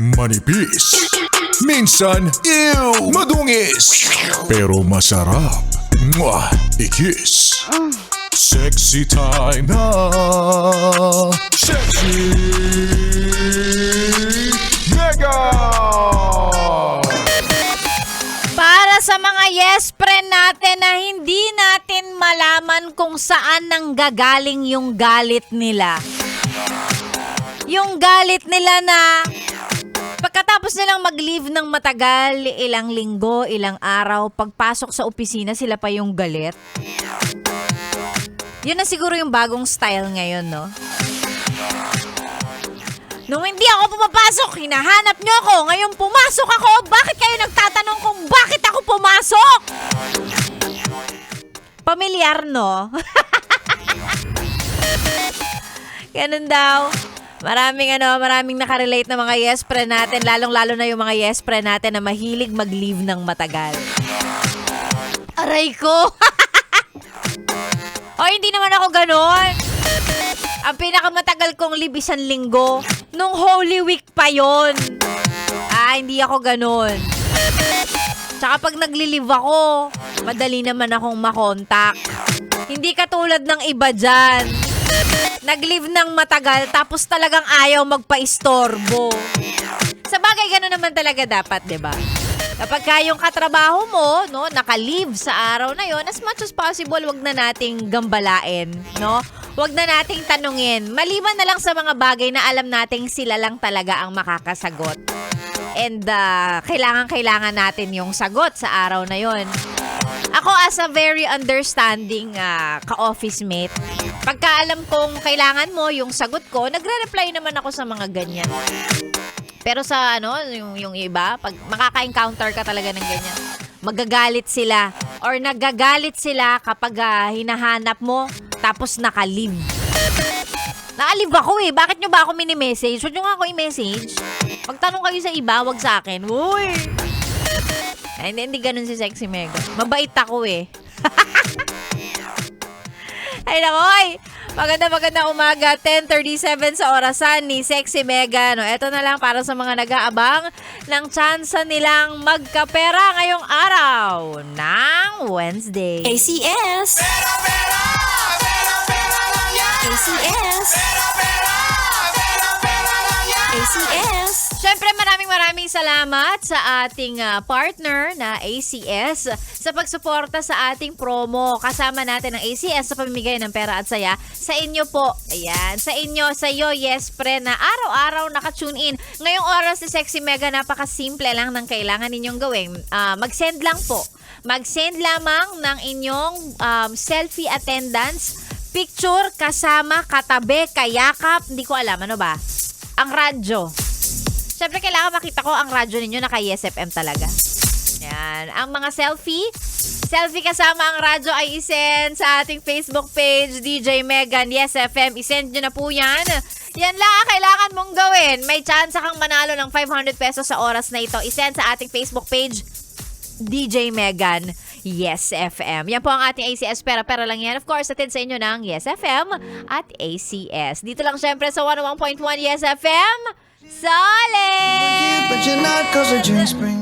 Manipis. Minsan, ew, madungis. Pero masarap. Mwah, ikis. Sexy time na. Sexy Mega! Para sa mga yes friend natin na hindi natin malaman kung saan nanggagaling yung galit nila. Yung galit nila na pagkatapos nilang mag-leave ng matagal, ilang linggo, ilang araw, pagpasok sa opisina sila pa yung galit. Yun na siguro yung bagong style ngayon, no? Nung hindi ako pumapasok, hinahanap nyo ako. Ngayon pumasok ako. Bakit kayo nagtatanong kung bakit ako pumasok? Pamilyar, no? Ganun daw. Maraming nakarelate na mga yes friend natin. Lalong-lalo na yung mga yes friend natin na mahilig mag-leave ng matagal. Aray ko! O, hindi naman ako ganon. Ang pinakamatagal kong leave 1 linggo. Nung Holy Week pa yon. Hindi ako ganon. Tsaka pag nagli-leave ako, madali naman akong makontak. Hindi katulad ng iba dyan. Nag-leave ng matagal tapos talagang ayaw magpa-istorbo. Sa bagay, gano'n naman talaga dapat, diba? Kapag yung katrabaho mo, no, naka-leave sa araw na yon, as much as possible, wag na nating gambalain, no? Wag na nating tanungin. Maliban na lang sa mga bagay na alam nating sila lang talaga ang makakasagot. And kailangan natin yung sagot sa araw na yon. Ako as a very understanding ka-office mate, pagka alam kong kailangan mo yung sagot ko, nagre-reply naman ako sa mga ganyan. Pero sa yung iba, pag makaka-encounter ka talaga ng ganyan, magagalit sila or nagagalit sila kapag hinahanap mo tapos naka-leave. Naka-leave ako eh. Bakit nyo ba ako mini-message? Huwag nyo nga ako i-message. Magtanong kayo sa iba, wag sa akin. Uy! Hindi ganun si Sexy Mega. Mabait ako eh. Ay nakoy! Maganda umaga, 10:37 sa orasan ni Sexy Mega. No, ito na lang para sa mga nag-aabang ng tsansa nilang magkapera ngayong araw ng Wednesday. ACS! ACS! ACS! Siyempre, maraming salamat sa ating partner na ACS sa pagsuporta sa ating promo. Kasama natin ang ACS sa pamimigay ng pera at saya sa inyo po. Ayan, sa iyo, yes friend, na araw-araw naka-tune in. Ngayong oras ni Sexy Mega, napakasimple lang ng kailangan ninyong gawin. Mag-send lang po. Mag-send lamang ng inyong selfie attendance, picture kasama, katabi, kayakap, hindi ko alam, ano ba? Ang radyo. Siyempre, kailangan makita ko ang radyo ninyo naka-Yes FM talaga. Yan. Ang mga selfie kasama ang radyo ay isend sa ating Facebook page, DJ Megan Yes FM. Isend nyo na po yan. Yan lang ang kailangan mong gawin. May chance kang manalo ng 500 pesos sa oras na ito. Isend sa ating Facebook page, DJ Megan Yes FM. Yan po ang ating ACS pera lang yan. Of course, atid sa inyo ng Yes FM at ACS. Dito lang syempre sa 101.1 Yes FM. Solid! But you're not 'cause the dreams bring